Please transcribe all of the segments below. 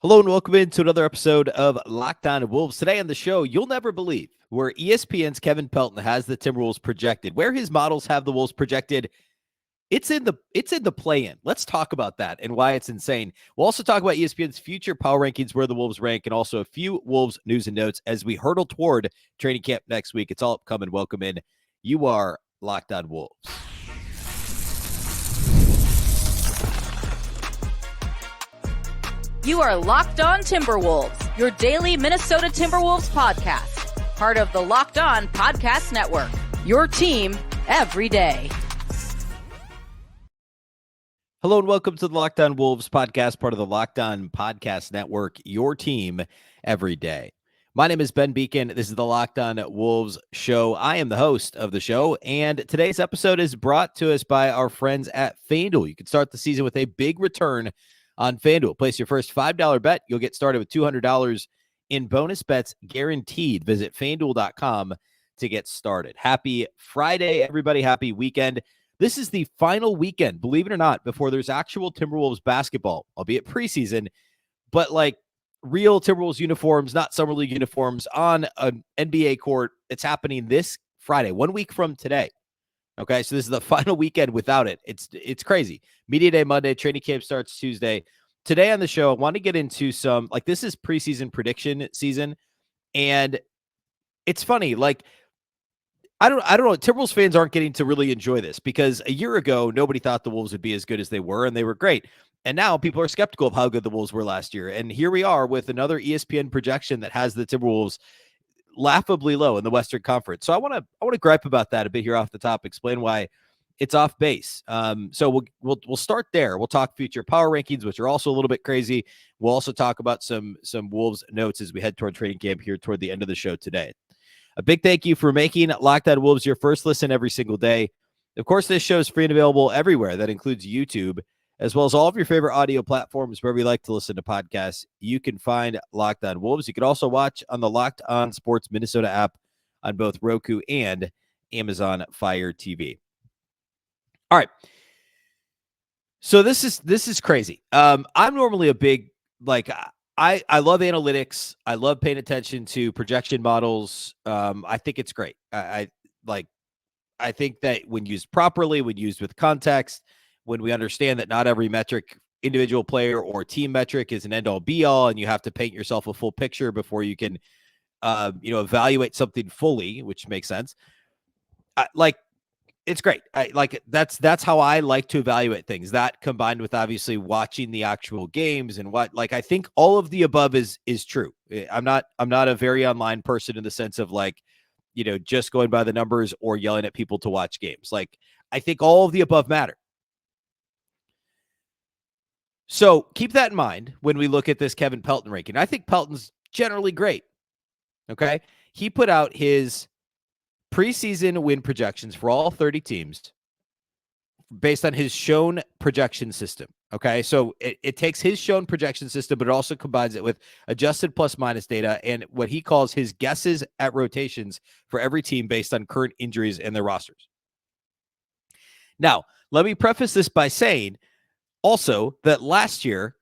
Hello and welcome into another episode of Locked On Wolves. Today on the show, you'll never believe where ESPN's Kevin Pelton has the Timberwolves projected, where his models have the Wolves projected. It's in the play-in. Let's talk about that and why it's insane. We'll also talk about ESPN's future power rankings, where the Wolves rank, and also a few Wolves news and notes as we hurtle toward training camp next week. It's all upcoming. Welcome in. You are Locked On Wolves. You are Locked On Timberwolves, your daily Minnesota Timberwolves podcast. Part of the Locked On Podcast Network, your team every day. Hello and welcome to the Locked On Wolves podcast, part of the Locked On Podcast Network, your team every day. My name is Ben Beecken. This is the Locked On Wolves show. I am the host of the show, and today's episode is brought to us by our friends at FanDuel. You can start the season with a big return on FanDuel. Place your first $5 bet. You'll get started with $200 in bonus bets guaranteed. Visit FanDuel.com to get started. Happy Friday, everybody. Happy weekend. This is the final weekend, believe it or not, before there's actual Timberwolves basketball, albeit preseason, but like real Timberwolves uniforms, not Summer League uniforms, on an NBA court. It's happening this Friday, 1 week from today. Okay, so this is the final weekend without it. It's crazy. Media Day Monday, training camp starts Tuesday. Today on the show, I want to get into some, like, this is preseason prediction season, and it's funny, like, I don't know. Timberwolves fans aren't getting to really enjoy this because a year ago, nobody thought the Wolves would be as good as they were, and they were great. And now people are skeptical of how good the Wolves were last year. And here we are with another ESPN projection that has the Timberwolves laughably low in the Western Conference. So I want to gripe about that a bit here off the top, explain why it's off base. So we'll start there. We'll talk future power rankings, which are also a little bit crazy. We'll also talk about some Wolves notes as we head toward training camp here toward the end of the show today. A big thank you for making Locked On Wolves your first listen every single day. Of course, this show is free and available everywhere. That includes YouTube, as well as all of your favorite audio platforms wherever you like to listen to podcasts. You can find Locked On Wolves. You can also watch on the Locked On Sports Minnesota app on both Roku and Amazon Fire TV. All right. So this is crazy. I'm normally a big, like, I love analytics. I love paying attention to projection models. I think it's great. I think that when used properly, when used with context, when we understand that not every metric, individual player or team metric, is an end-all be-all, and you have to paint yourself a full picture before you can, evaluate something fully, which makes sense. It's great. That's how I like to evaluate things. That combined with obviously watching the actual games and I think all of the above is true. I'm not a very online person in the sense of just going by the numbers or yelling at people to watch games. Like, I think all of the above matter. So keep that in mind when we look at this Kevin Pelton ranking. I think Pelton's generally great. Okay. He put out his preseason win projections for all 30 teams based on his shown projection system. Okay. So it takes his shown projection system, but it also combines it with adjusted plus minus data and what he calls his guesses at rotations for every team based on current injuries in their rosters. Now, let me preface this by saying also that last year,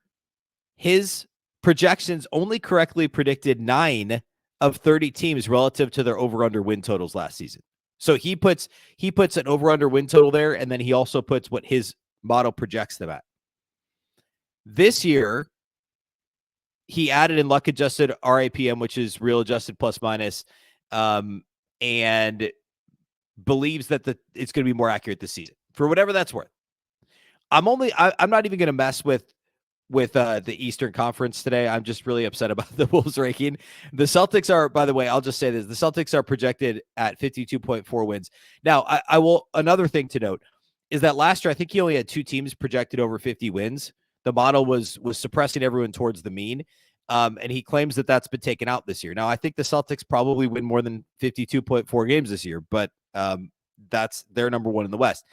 his projections only correctly predicted 9 of 30 teams relative to their over-under win totals last season. So he puts an over-under win total there, and then he also puts what his model projects them at. This year, he added in luck-adjusted RAPM, which is real adjusted plus minus, and believes that it's going to be more accurate this season, for whatever that's worth. I'm not even going to mess with the Eastern Conference today. I'm just really upset about the Wolves ranking. The Celtics are, by the way, I'll just say this. The Celtics are projected at 52.4 wins. Now, I will, another thing to note is that last year, I think he only had 2 teams projected over 50 wins. The model was suppressing everyone towards the mean. And he claims that that's been taken out this year. Now, I think the Celtics probably win more than 52.4 games this year, but that's their number one in the West.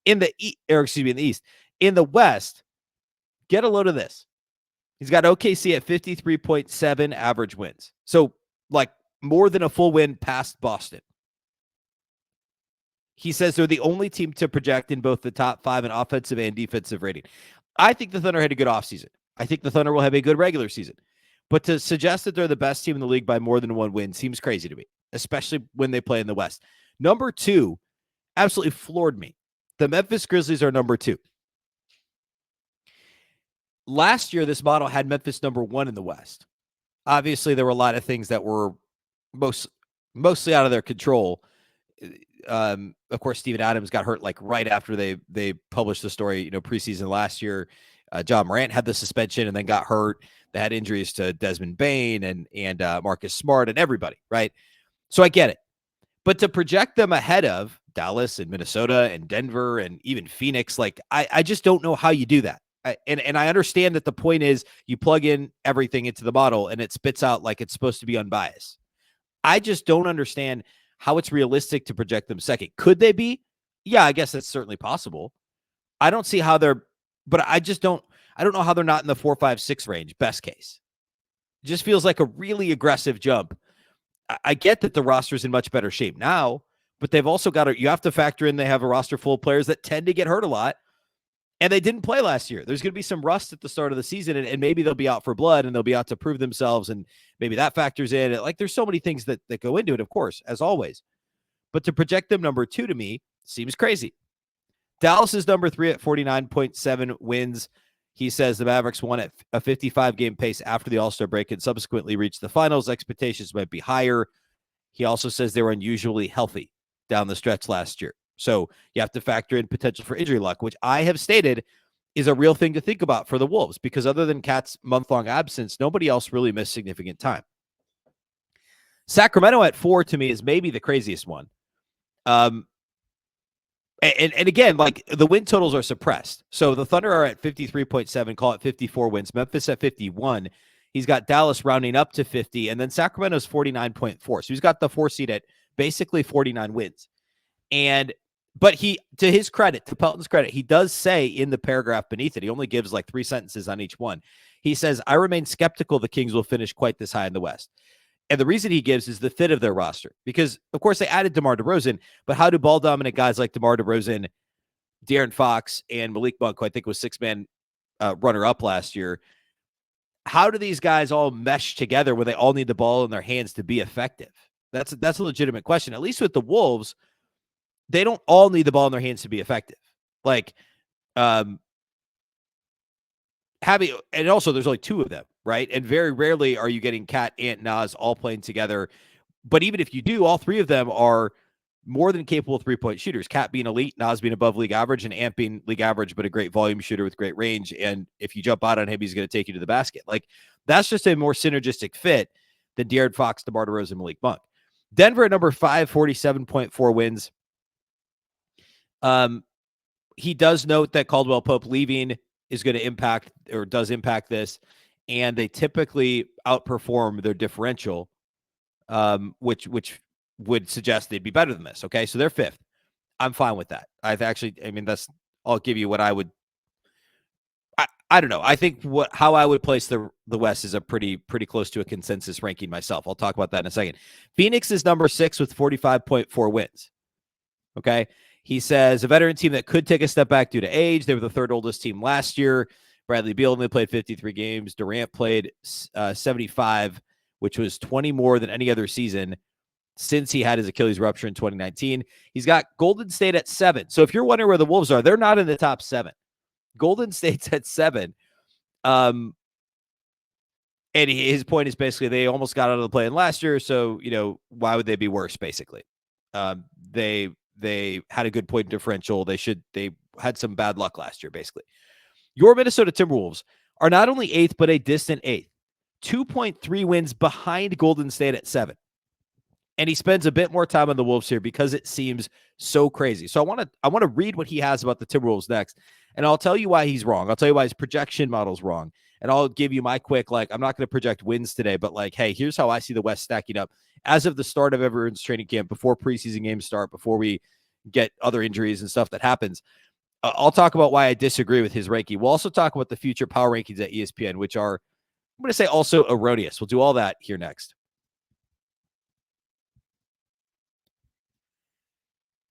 In the East. In the West, get a load of this. He's got OKC at 53.7 average wins. So, more than a full win past Boston. He says they're the only team to project in both the top 5 in offensive and defensive rating. I think the Thunder had a good offseason. I think the Thunder will have a good regular season. But to suggest that they're the best team in the league by more than one win seems crazy to me, especially when they play in the West. Number 2 absolutely floored me. The Memphis Grizzlies are number 2. Last year, this model had Memphis number 1 in the West. Obviously, there were a lot of things that were mostly out of their control. Of course, Steven Adams got hurt like right after they published the story, preseason last year. John Morant had the suspension and then got hurt. They had injuries to Desmond Bane and Marcus Smart and everybody, right? So I get it. But to project them ahead of Dallas and Minnesota and Denver and even Phoenix, like I just don't know how you do that. And I understand that the point is you plug in everything into the model and it spits out like it's supposed to be unbiased. I just don't understand how it's realistic to project them second. Could they be? Yeah, I guess that's certainly possible. I don't see how they're, but I don't know how they're not in the 4, 5, 6 range, best case. It just feels like a really aggressive jump. I get that the roster is in much better shape now, but they've also you have to factor in they have a roster full of players that tend to get hurt a lot, and they didn't play last year. There's going to be some rust at the start of the season, and maybe they'll be out for blood, and they'll be out to prove themselves, and maybe that factors in. Like, there's so many things that go into it, of course, as always. But to project them number 2 to me seems crazy. Dallas is number 3 at 49.7 wins. He says the Mavericks won at a 55-game pace after the All-Star break and subsequently reached the finals. Expectations might be higher. He also says they were unusually healthy down the stretch last year. So you have to factor in potential for injury luck, which I have stated is a real thing to think about for the Wolves, because other than Cat's month-long absence, nobody else really missed significant time. Sacramento at 4 to me is maybe the craziest one. And again, like, the win totals are suppressed. So the Thunder are at 53.7, call it 54 wins. Memphis at 51. He's got Dallas rounding up to 50, and then Sacramento's 49.4. So he's got the 4 seed at basically 49 wins. But he, to his credit, to Pelton's credit, he does say in the paragraph beneath it, he only gives like 3 sentences on each one. He says, I remain skeptical the Kings will finish quite this high in the West. And the reason he gives is the fit of their roster. Because, of course, they added DeMar DeRozan, but how do ball-dominant guys like DeMar DeRozan, De'Aaron Fox, and Malik Monk, who I think was 6-man runner-up last year, how do these guys all mesh together when they all need the ball in their hands to be effective? That's a legitimate question. At least with the Wolves, they don't all need the ball in their hands to be effective. Like, and also there's only 2 of them, right? And very rarely are you getting Cat, Ant, Nas all playing together. But even if you do, all 3 of them are more than capable 3-point shooters. Cat being elite, Nas being above league average, and Ant being league average, but a great volume shooter with great range. And if you jump out on him, he's going to take you to the basket. Like, that's just a more synergistic fit than De'Aaron Fox, DeMar DeRozan, and Malik Monk. Denver at number 5, 47.4 wins. He does note that Caldwell Pope leaving is going to impact, or does impact this, and they typically outperform their differential, which would suggest they'd be better than this. Okay, so they're 5th. I'm fine with that. I'll give you what I would. I don't know. I think how I would place the West is a pretty close to a consensus ranking myself. I'll talk about that in a second. Phoenix is number 6 with 45.4 wins. Okay. He says a veteran team that could take a step back due to age. They were the 3rd oldest team last year. Bradley Beal only played 53 games. Durant played 75, which was 20 more than any other season since he had his Achilles rupture in 2019. He's got Golden State at 7. So if you're wondering where the Wolves are, they're not in the top 7. Golden State's at 7. And his point is basically they almost got out of the play-in last year. So, why would they be worse, basically? They had a good point differential. They had some bad luck last year, basically. Your Minnesota Timberwolves are not only 8th, but a distant 8th. 2.3 wins behind Golden State at 7. And he spends a bit more time on the Wolves here because it seems so crazy. So I want to read what he has about the Timberwolves next, and I'll tell you why he's wrong. I'll tell you why his projection model's wrong. And I'll give you my quick, I'm not going to project wins today, but hey, here's how I see the West stacking up as of the start of everyone's training camp, before preseason games start, before we get other injuries and stuff that happens. I'll talk about why I disagree with his ranking. We'll also talk about the future power rankings at ESPN, which are, I'm going to say, also erroneous. We'll do all that here next.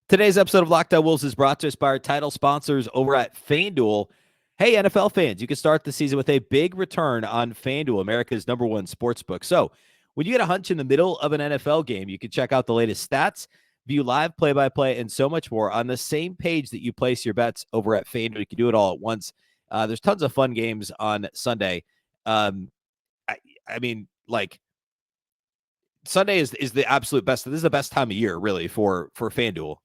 Today's episode of Locked On Wolves is brought to us by our title sponsors over at FanDuel. Hey, NFL fans, you can start the season with a big return on FanDuel, America's #1 sportsbook. So when you get a hunch in the middle of an NFL game, you can check out the latest stats, view live play-by-play, and so much more on the same page that you place your bets over at FanDuel. You can do it all at once. There's tons of fun games on Sunday. Um, I mean, like, Sunday is the absolute best. This is the best time of year, really, for FanDuel,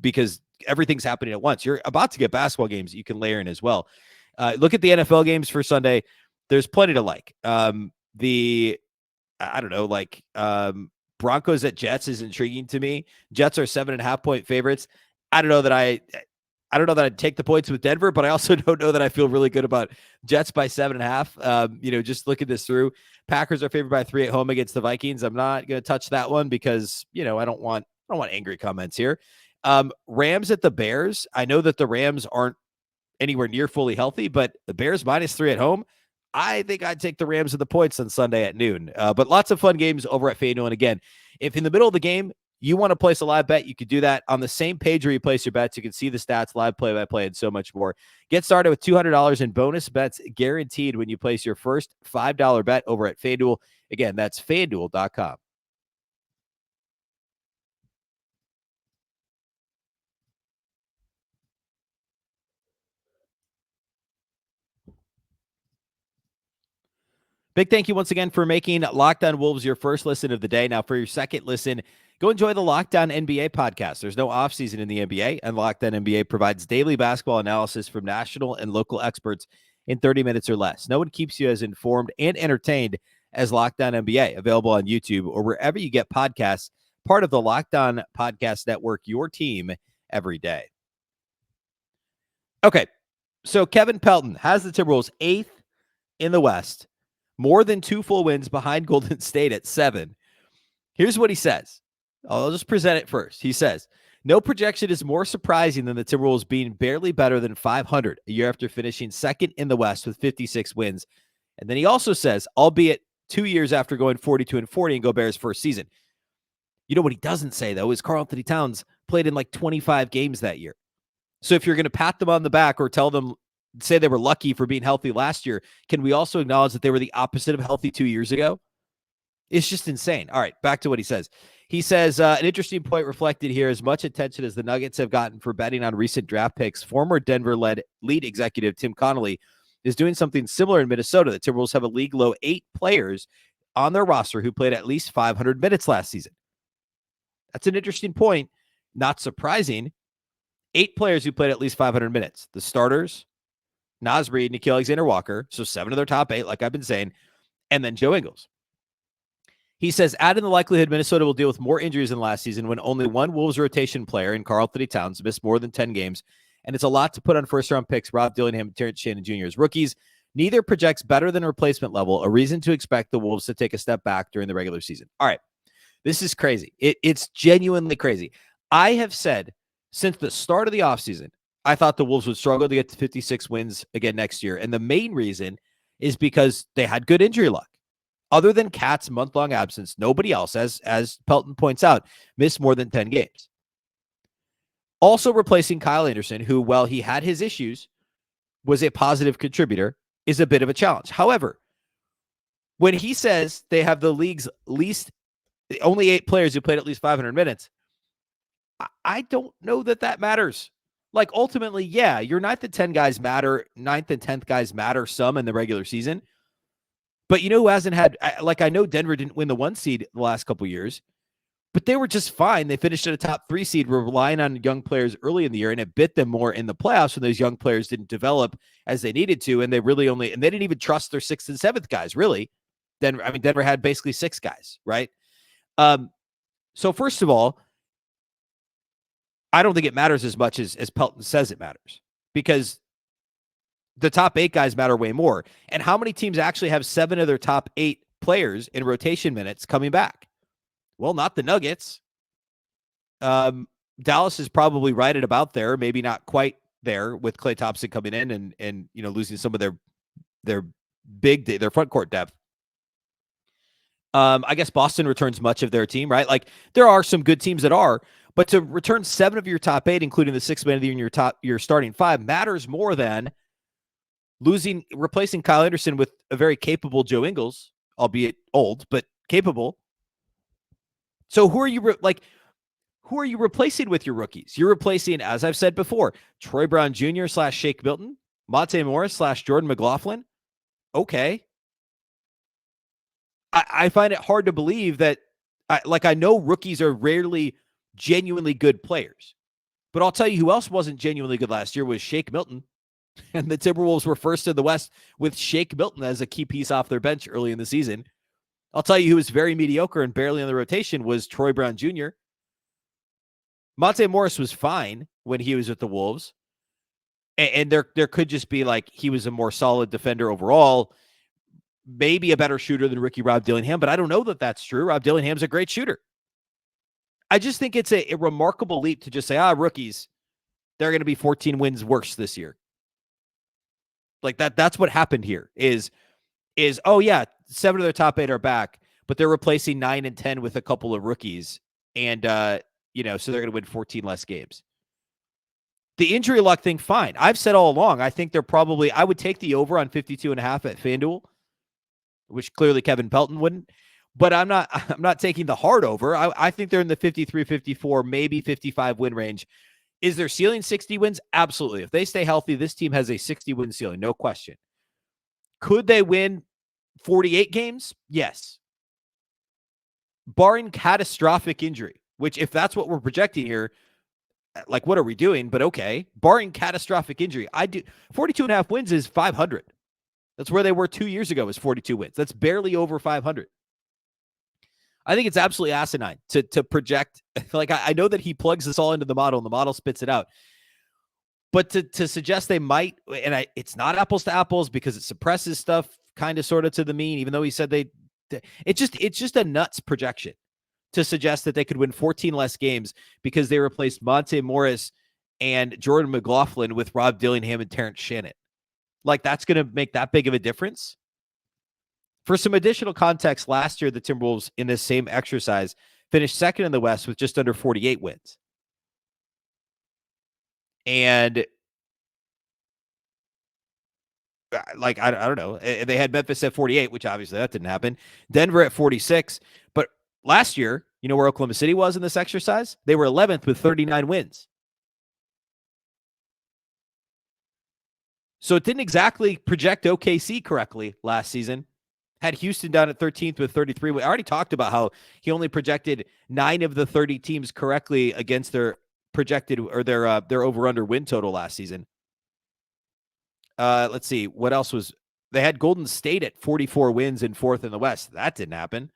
because everything's happening at once. You're about to get basketball games that you can layer in as well. Look at the NFL games for Sunday. There's plenty to like. I don't know, like Broncos at Jets is intriguing to me. Jets are 7.5-point favorites. I don't know that I'd take the points with Denver, but I also don't know that I feel really good about Jets by 7.5. Just looking this through, Packers are favored by 3 at home against the Vikings. I'm not going to touch that one because, I don't want angry comments here. Rams at the Bears. I know that the Rams aren't anywhere near fully healthy, but the Bears -3 at home. I think I'd take the Rams and the points on Sunday at noon. But lots of fun games over at FanDuel. And again, if in the middle of the game you want to place a live bet, you could do that on the same page where you place your bets. You can see the stats, live play-by-play, and so much more. Get started with $200 in bonus bets guaranteed when you place your first $5 bet over at FanDuel. Again, that's FanDuel.com. Big thank you once again for making Locked On Wolves your first listen of the day. Now, for your second listen, go enjoy the Locked On NBA podcast. There's no offseason in the NBA, and Locked On NBA provides daily basketball analysis from national and local experts in 30 minutes or less. No one keeps you as informed and entertained as Locked On NBA, available on YouTube or wherever you get podcasts, part of the Locked On Podcast Network, your team every day. Okay, so Kevin Pelton has the Timberwolves 8th in the West, more than 2 full wins behind Golden State at 7. Here's what he says. I'll just present it first. He says, no projection is more surprising than the Timberwolves being barely better than 500 a year after finishing second in the West with 56 wins. And then he also says, albeit 2 years after going 42-40 in Gobert's first season. You know what he doesn't say, though, is Karl-Anthony Towns played in like 25 games that year. So if you're going to pat them on the back or tell them, say they were lucky for being healthy last year, can we also acknowledge that they were the opposite of healthy 2 years ago? It's just insane. All right, back to what he says. He says, an interesting point reflected here: as much attention as the Nuggets have gotten for betting on recent draft picks, former Denver-led lead executive Tim Conley is doing something similar in Minnesota. The Timberwolves have a league-low 8 players on their roster who played at least 500 minutes last season. That's an interesting point. Not surprising. 8 players who played at least 500 minutes. The starters, Naz Reid, Nickeil Alexander-Walker, so 7 of their top 8, like I've been saying, and then Joe Ingles. He says, add in the likelihood Minnesota will deal with more injuries than last season when only one Wolves rotation player in Karl-Anthony Towns missed more than 10 games, and it's a lot to put on first-round picks Rob Dillingham and Terrence Shannon Jr. as rookies. Neither projects better than replacement level, a reason to expect the Wolves to take a step back during the regular season. All right, this is crazy. It's genuinely crazy. I have said since the start of the offseason, I thought the Wolves would struggle to get to 56 wins again next year. And the main reason is because they had good injury luck. Other than Cat's month-long absence, nobody else, as Pelton points out, missed more than 10 games. Also replacing Kyle Anderson, who, while he had his issues, was a positive contributor, is a bit of a challenge. However, when he says they have the league's only 8 players who played at least 500 minutes, I don't know that matters. Like, ultimately, yeah, your 9th and 10 guys matter. 9th and 10th guys matter some in the regular season. But you know who hasn't had, I know Denver didn't win the 1 seed the last couple years, but they were just fine. They finished at a top 3 seed, relying on young players early in the year, and it bit them more in the playoffs when those young players didn't develop as they needed to, and they didn't even trust their 6th and 7th guys, really. Denver had basically 6 guys, right? So first of all, I don't think it matters as much as Pelton says it matters, because the top 8 guys matter way more. And how many teams actually have 7 of their top 8 players in rotation minutes coming back? Well, not the Nuggets. Dallas is probably right at about there, maybe not quite there, with Klay Thompson coming in and losing some of their front court depth. I guess Boston returns much of their team, right? Like, there are some good teams that are, but to return 7 of your top 8, including the 6th man of the year in your starting 5, matters more than replacing Kyle Anderson with a very capable Joe Ingles, albeit old, but capable. So who are you who are you replacing with your rookies? You're replacing, as I've said before, Troy Brown Jr. / Shake Milton, Monte Morris / Jordan McLaughlin. Okay. I find it hard to believe that, I know rookies are rarely genuinely good players, but I'll tell you who else wasn't genuinely good last year was Shake Milton. And the Timberwolves were first in the West with Shake Milton as a key piece off their bench early in the season. I'll tell you who was very mediocre and barely on the rotation was Troy Brown Jr. Monte Morris was fine when he was with the Wolves. And there could just be he was a more solid defender overall, maybe a better shooter than rookie Rob Dillingham, but I don't know that that's true. Rob Dillingham's a great shooter. I just think it's a remarkable leap to just say, rookies, they're going to be 14 wins worse this year. That's what happened here is, oh yeah, 7 of their top 8 are back, but they're replacing 9 and 10 with a couple of rookies. And, so they're going to win 14 less games. The injury luck thing, fine. I've said all along, I think I would take the over on 52.5 at FanDuel, which clearly Kevin Pelton wouldn't, but I'm not taking the hard over. I think they're in the 53, 54, maybe 55 win range. Is their ceiling 60 wins? Absolutely. If they stay healthy, this team has a 60-win ceiling, no question. Could they win 48 games? Yes. Barring catastrophic injury, which if that's what we're projecting here, what are we doing? But okay. Barring catastrophic injury, 42.5 wins is 500. That's where they were 2 years ago, is 42 wins. That's barely over 500. I think it's absolutely asinine to project. I know that he plugs this all into the model and the model spits it out. But to suggest they might, and it's not apples to apples because it suppresses stuff kind of sort of to the mean, even though he said it's just a nuts projection to suggest that they could win 14 less games because they replaced Monte Morris and Jordan McLaughlin with Rob Dillingham and Terrence Shannon. That's going to make that big of a difference. For some additional context, last year, the Timberwolves in this same exercise finished second in the West with just under 48 wins. And I don't know. They had Memphis at 48, which obviously that didn't happen. Denver at 46. But last year, you know where Oklahoma City was in this exercise? They were 11th with 39 wins. So it didn't exactly project OKC correctly last season. Had Houston down at 13th with 33. We already talked about how he only projected 9 of the 30 teams correctly against their projected or their over-under win total last season. Let's see. What else was... They had Golden State at 44 wins and 4th in the West. That didn't happen.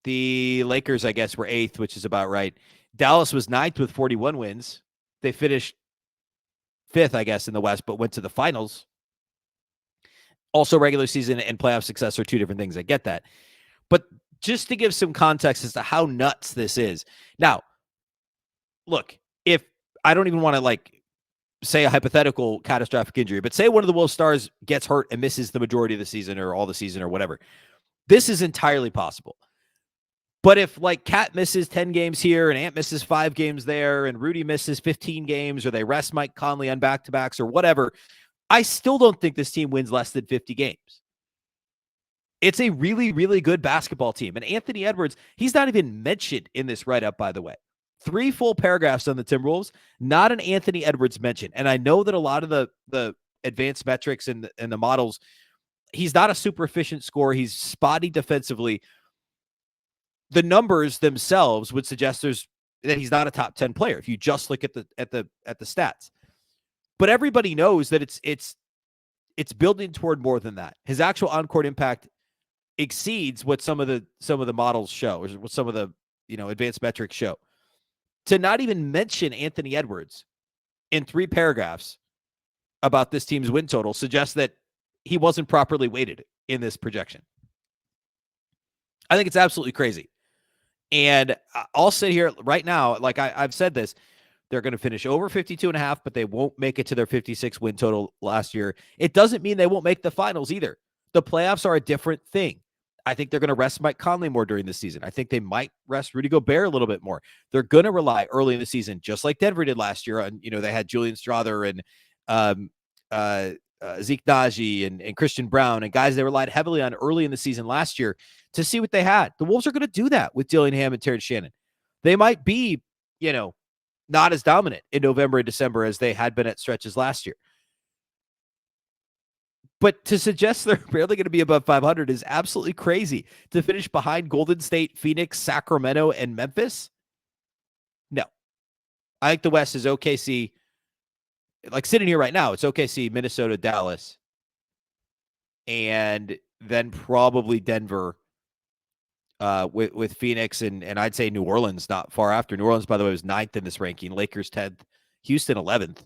The Lakers, I guess, were 8th, which is about right. Dallas was 9th with 41 wins. They finished 5th, I guess, in the West, but went to the finals. Also, regular season and playoff success are 2 different things. I get that. But just to give some context as to how nuts this is. Now, look, if I don't even want to say a hypothetical catastrophic injury, but say one of the Wolves stars gets hurt and misses the majority of the season or all the season or whatever. This is entirely possible. But if Cat misses 10 games here and Ant misses 5 games there and Rudy misses 15 games or they rest Mike Conley on back-to-backs or whatever, I still don't think this team wins less than 50 games. It's a really, really good basketball team. And Anthony Edwards, he's not even mentioned in this write-up, by the way. 3 full paragraphs on the Timberwolves, not an Anthony Edwards mention. And I know that a lot of the advanced metrics and the models, he's not a super efficient scorer. He's spotty defensively. The numbers themselves would suggest that he's not a top 10 player if you just look at the stats. But everybody knows that it's building toward more than that. His actual on-court impact exceeds what some of the models show, or what some of the advanced metrics show. To not even mention Anthony Edwards in 3 paragraphs about this team's win total suggests that he wasn't properly weighted in this projection. I think it's absolutely crazy. And I'll sit here right now, I've said this, they're going to finish over 52.5, but they won't make it to their 56 win total last year. It doesn't mean they won't make the finals either. The playoffs are a different thing. I think they're going to rest Mike Conley more during the season. I think they might rest Rudy Gobert a little bit more. They're going to rely early in the season, just like Denver did last year. On, they had Julian Strother and Zeke Naji and Christian Brown and guys they relied heavily on early in the season last year to see what they had. The Wolves are going to do that with Dillingham and Terrence Shannon. They might be, not as dominant in November and December as they had been at stretches last year. But to suggest they're barely going to be above 500 is absolutely crazy. To finish behind Golden State, Phoenix, Sacramento, and Memphis? No. I think the West is OKC. Like sitting here right now, it's OKC, Minnesota, Dallas, and then probably Denver with Phoenix and I'd say New Orleans not far after. New Orleans, by the way, was 9th in this ranking. Lakers 10th. Houston 11th.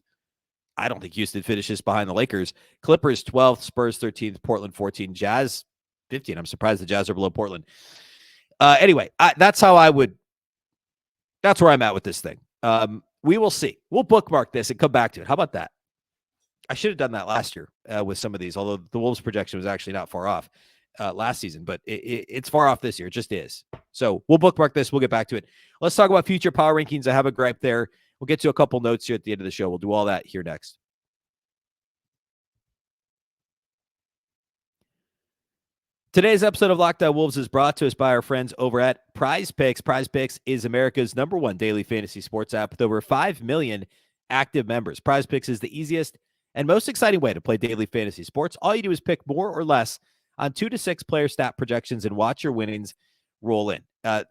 I don't think Houston finishes behind the Lakers. Clippers 12th, Spurs 13th, Portland 14th, Jazz 15th. I'm surprised the Jazz are below Portland. Anyway, that's where I'm at with this thing. We will see. We'll bookmark this and come back to it. How about that? I should have done that last year with some of these, although the Wolves projection was actually not far off last season, but it's far off this year. It just is. So we'll bookmark this. We'll get back to it. Let's talk about future power rankings. I have a gripe there. We'll get to a couple notes here at the end of the show. We'll do all that here next. Today's episode of Locked On Wolves is brought to us by our friends over at PrizePicks. PrizePicks is America's #1 daily fantasy sports app with over 5 million active members. PrizePicks is the easiest and most exciting way to play daily fantasy sports. All you do is pick more or less on 2 to 6 player stat projections and watch your winnings roll in.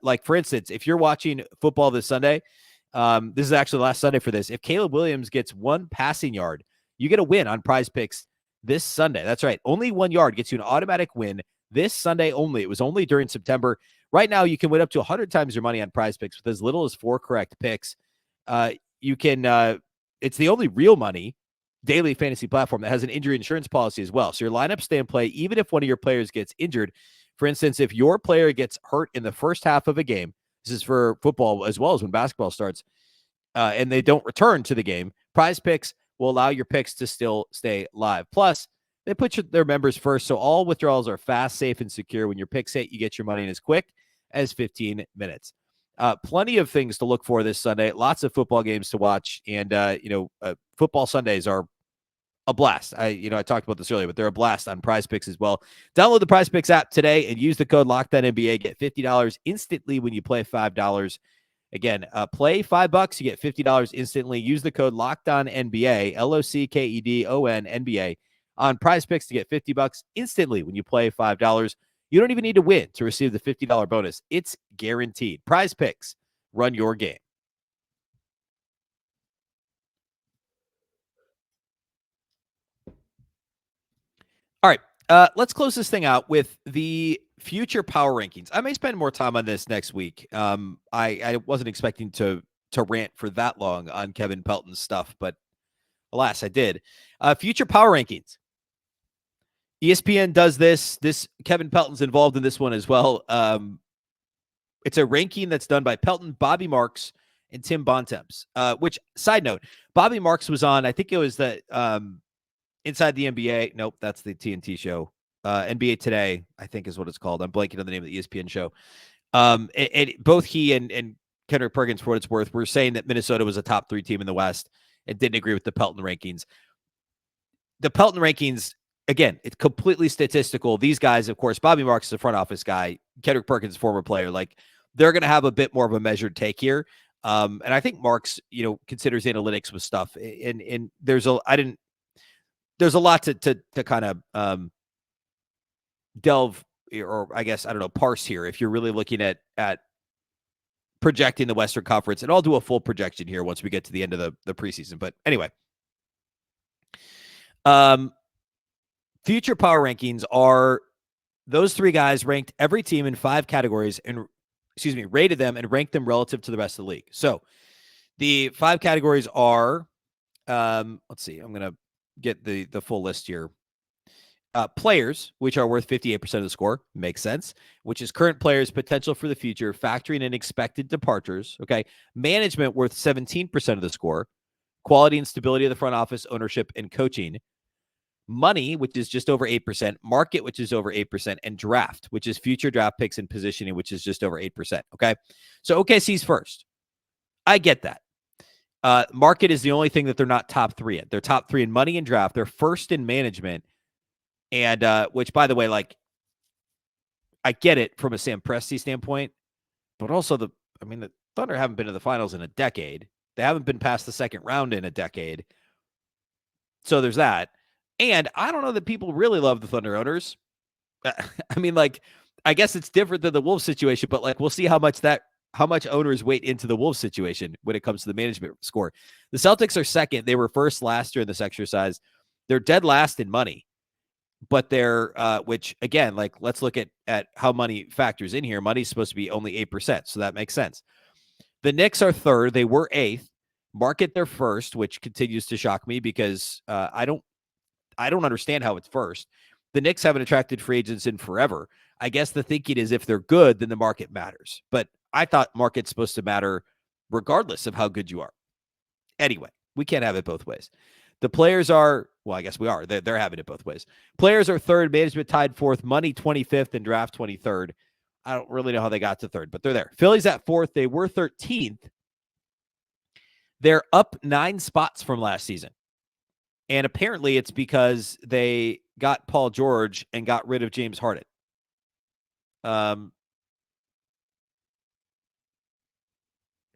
Like, for instance, if you're watching football this Sunday, this is actually the last Sunday for this. If Caleb Williams gets 1 passing yard, you get a win on PrizePicks this Sunday. That's right. Only 1 yard gets you an automatic win this Sunday only. It was only during September. Right now, you can win up to 100 times your money on PrizePicks with as little as 4 correct picks. It's the only real money daily fantasy platform that has an injury insurance policy as well. So your lineups stay in play even if one of your players gets injured. For instance, if your player gets hurt in the first half of a game, this is for football as well as when basketball starts, and they don't return to the game, PrizePicks will allow your picks to still stay live. Plus, they put their members first, so all withdrawals are fast, safe, and secure. When your picks hit, you get your money in as quick as 15 minutes. Plenty of things to look for this Sunday. Lots of football games to watch, and football Sundays are a blast. I talked about this earlier, but they're a blast on PrizePicks as well. Download the PrizePicks app today and use the code LOCKEDONNBA. Get $50 instantly when you play $5. Again, play $5, you get $50 instantly. Use the code LOCKEDONNBA, LOCKEDONNBA on PrizePicks to get $50 instantly when you play $5. You don't even need to win to receive the $50 bonus. It's guaranteed. PrizePicks, run your game. All right, let's close this thing out with the future power rankings. I may spend more time on this next week. I wasn't expecting to rant for that long on Kevin Pelton's stuff, but alas, I did. Future power rankings. ESPN does this. Kevin Pelton's involved in this one as well. It's a ranking that's done by Pelton, Bobby Marks, and Tim Bontemps. Which, side note, Bobby Marks was on, I think it was the Inside the NBA. Nope, that's the TNT show. NBA Today, I think is what it's called. I'm blanking on the name of the ESPN show. And both he and Kendrick Perkins, for what it's worth, were saying that Minnesota was a top 3 team in the West and didn't agree with the Pelton rankings. The Pelton rankings, again, it's completely statistical. These guys, of course, Bobby Marks is a front office guy. Kendrick Perkins, former player. Like, they're going to have a bit more of a measured take here. And I think Marks, considers analytics with stuff. And there's a lot to kind of delve, or I guess, I don't know, parse here. If you're really looking at projecting the Western Conference, and I'll do a full projection here once we get to the end of the preseason. But anyway, future power rankings are those 3 guys ranked every team in 5 categories and rated them and ranked them relative to the rest of the league. So the 5 categories are, let's see, I'm going to get the full list here. Players, which are worth 58% of the score, makes sense, which is current players' potential for the future, factoring in expected departures. Okay. Management, worth 17% of the score. Quality and stability of the front office, ownership, and coaching. Money, which is just over 8%. Market, which is over 8%. And draft, which is future draft picks and positioning, which is just over 8%. Okay. So OKC's first. I get that. Market is the only thing that they're not top 3 in. They're top 3 in money and draft. They're first in management. And which, by the way, like, I get it from a Sam Presti standpoint, but also the Thunder haven't been to the finals in a decade. They haven't been past the second round in a decade. So there's that. And I don't know that people really love the Thunder owners. I mean, like, I guess it's different than the Wolves situation, but like, we'll see how much owners weight into the Wolves situation when it comes to the management score. The Celtics are second. They were first last year in this exercise. They're dead last in money, but they're, which again, like, let's look at how money factors in here. Money's supposed to be only 8%. So that makes sense. The Knicks are third. They were eighth. Market they're first, which continues to shock me because I don't understand how it's first. The Knicks haven't attracted free agents in forever. I guess the thinking is if they're good, then the market matters. But I thought market's supposed to matter regardless of how good you are. Anyway, we can't have it both ways. The players are, well, I guess we are. They're having it both ways. Players are third, management tied fourth, money 25th, and draft 23rd. I don't really know how they got to third, but they're there. Philly's at fourth. They were 13th. They're up 9 spots from last season. And apparently it's because they got Paul George and got rid of James Harden.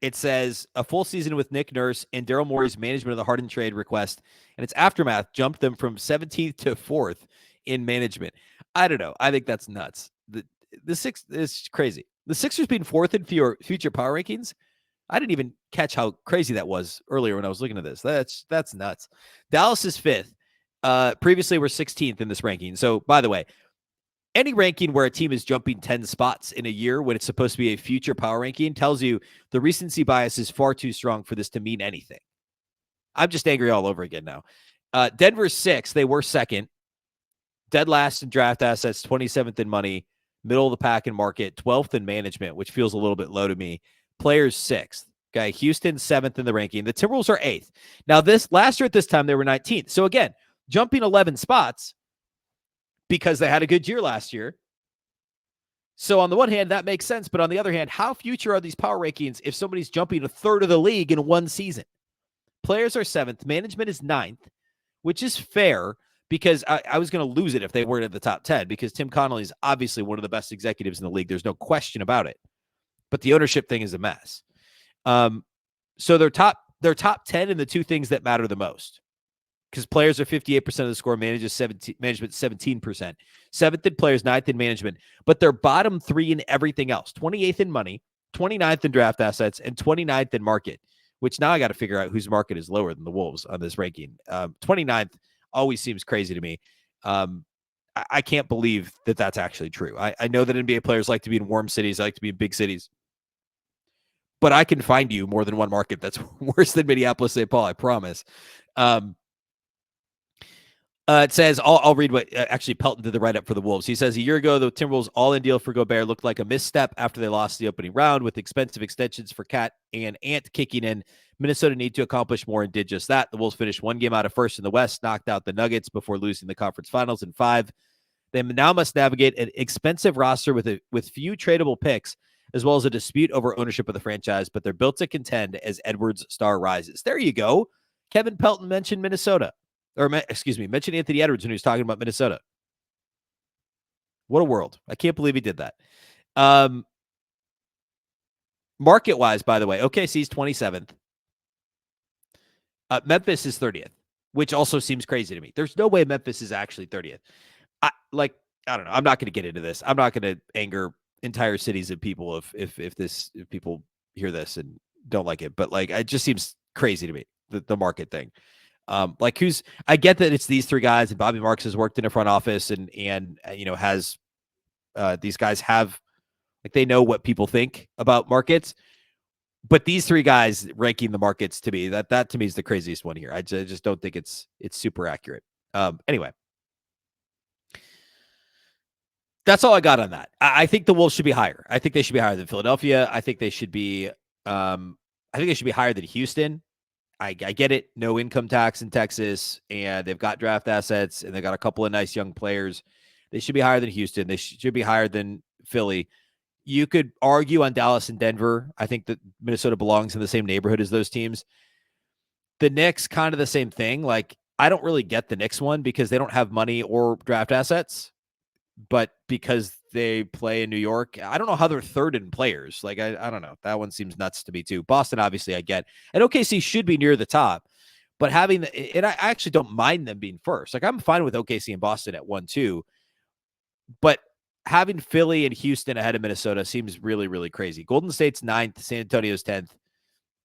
It says a full season with Nick Nurse and Daryl Morey's management of the Harden trade request and its aftermath jumped them from 17th to 4th in management. I don't know. I think that's nuts. The six is crazy. The Sixers being 4th in future power rankings. I didn't even catch how crazy that was earlier when I was looking at this. That's nuts. Dallas is 5th. Previously, we're 16th in this ranking. So, by the way, any ranking where a team is jumping 10 spots in a year when it's supposed to be a future power ranking tells you the recency bias is far too strong for this to mean anything. I'm just angry all over again now. Denver's 6th. They were 2nd. Dead last in draft assets, 27th in money, middle of the pack in market, 12th in management, which feels a little bit low to me. Players 6th. Okay, Houston 7th in the ranking. The Timberwolves are 8th. Now, last year at this time, they were 19th. So again, jumping 11 spots because they had a good year last year. So on the one hand, that makes sense. But on the other hand, how future are these power rankings if somebody's jumping a third of the league in one season? Players are 7th. Management is 9th, which is fair because I was going to lose it if they weren't at the top 10 because Tim Conley is obviously one of the best executives in the league. There's no question about it. But the ownership thing is a mess. So they're top 10 in the two things that matter the most. Because players are 58% of the score, management 17%. 7th in players, 9th in management. But they're bottom 3 in everything else. 28th in money, 29th in draft assets, and 29th in market. Which now I got to figure out whose market is lower than the Wolves on this ranking. 29th always seems crazy to me. I can't believe that that's actually true. I know that NBA players like to be in warm cities, like to be in big cities. But I can find you more than one market that's worse than Minneapolis, St. Paul, I promise. It says, I'll read what actually Pelton did the write-up for the Wolves. He says, a year ago, the Timberwolves all-in deal for Gobert looked like a misstep after they lost the opening round with expensive extensions for Cat and Ant kicking in. Minnesota needed to accomplish more and did just that. The Wolves finished one game out of first in the West, knocked out the Nuggets before losing the conference finals in 5. They now must navigate an expensive roster with few tradable picks, as well as a dispute over ownership of the franchise, but they're built to contend as Edwards' star rises. There you go. Kevin Pelton mentioned Minnesota. Mentioned Anthony Edwards when he was talking about Minnesota. What a world. I can't believe he did that. Market-wise, by the way, OKC's 27th. Memphis is 30th, which also seems crazy to me. There's no way Memphis is actually 30th. I don't know. I'm not going to get into this. I'm not going to anger entire cities of people if people hear this and don't like it. But like, it just seems crazy to me, the market thing. I get that it's these 3 guys and Bobby Marks has worked in a front office and has these guys have, like, they know what people think about markets, but these 3 guys ranking the markets to me, that to me is the craziest one here. I just don't think it's super accurate. Anyway, that's all I got on that. I think the Wolves should be higher. I think they should be higher than Philadelphia. I think they should be higher than Houston. I get it. No income tax in Texas, and they've got draft assets, and they've got a couple of nice young players. They should be higher than Houston. They should be higher than Philly. You could argue on Dallas and Denver. I think that Minnesota belongs in the same neighborhood as those teams. The Knicks, kind of the same thing. Like, I don't really get the Knicks one because they don't have money or draft assets, but because they play in New York, I don't know how they're third in players. Like, I don't know. That one seems nuts to me too. Boston, obviously, I get. And OKC should be near the top, but having and I actually don't mind them being first. Like, I'm fine with OKC and Boston at 1-2, but having Philly and Houston ahead of Minnesota seems really, really crazy. Golden State's 9th, San Antonio's 10th,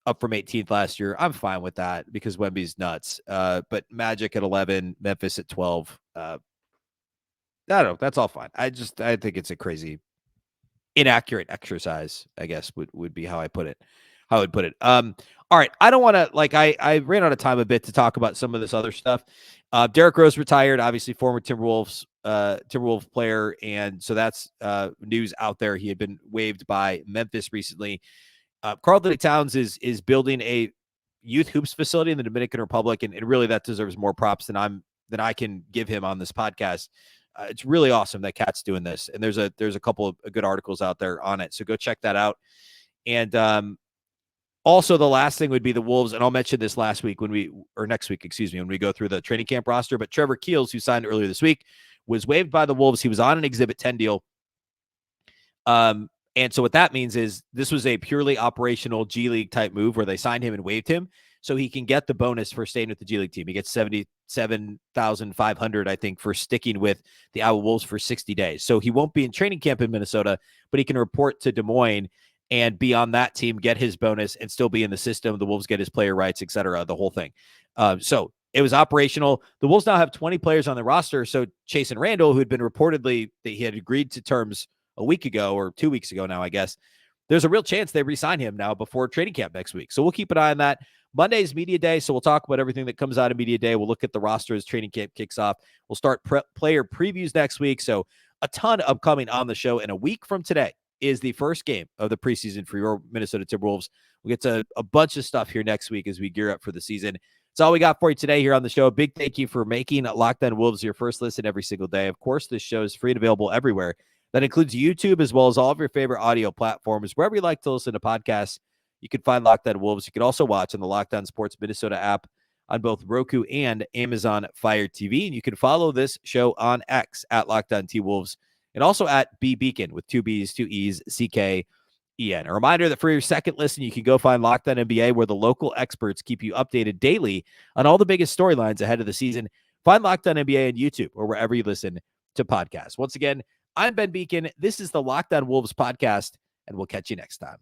up from 18th last year. I'm fine with that because Wemby's nuts. But Magic at 11, Memphis at 12. I don't know. That's all fine. I think it's a crazy, inaccurate exercise, I guess would be how I put it. How I would put it. All right. I don't want to, like, I ran out of time a bit to talk about some of this other stuff. Derrick Rose retired, obviously former Timberwolves player. And so that's news out there. He had been waived by Memphis recently. Karl-Anthony Towns is building a youth hoops facility in the Dominican Republic, and really that deserves more props than I can give him on this podcast. It's really awesome that Cat's doing this, and there's a couple of good articles out there on it, so go check that out. And also the last thing would be the Wolves, and I'll mention this next week, when we go through the training camp roster. But Trevor Keels, who signed earlier this week, was waived by the Wolves. He was on an Exhibit 10 deal. And so what that means is this was a purely operational G League type move where they signed him and waived him so he can get the bonus for staying with the G League team. He gets $77,500, I think, for sticking with the Iowa Wolves for 60 days. So he won't be in training camp in Minnesota, but he can report to Des Moines and be on that team, get his bonus, and still be in the system. The Wolves get his player rights, et cetera, the whole thing. So it was operational. The Wolves now have 20 players on the roster. So Chase and Randall, who had been reportedly that he had agreed to terms a week ago or 2 weeks ago now, I guess, there's a real chance they re-sign him now before training camp next week. So we'll keep an eye on that. Monday's media day, so we'll talk about everything that comes out of media day. We'll look at the roster as training camp kicks off. We'll start player previews next week. So a ton upcoming on the show. And a week from today is the first game of the preseason for your Minnesota Timberwolves. We'll get to a bunch of stuff here next week as we gear up for the season. That's all we got for you today here on the show. A big thank you for making Locked On Wolves your first listen every single day. Of course, this show is free and available everywhere. That includes YouTube, as well as all of your favorite audio platforms. Wherever you like to listen to podcasts, you can find Locked On Wolves. You can also watch on the Locked On Sports Minnesota app on both Roku and Amazon Fire TV. And you can follow this show on X at Locked On T-Wolves, and also at Beecken with 2 B's, 2 E's, C-K-E-N. A reminder that for your second listen, you can go find Locked On NBA, where the local experts keep you updated daily on all the biggest storylines ahead of the season. Find Locked On NBA on YouTube or wherever you listen to podcasts. Once again, I'm Ben Beecken. This is the Locked On Wolves podcast, and we'll catch you next time.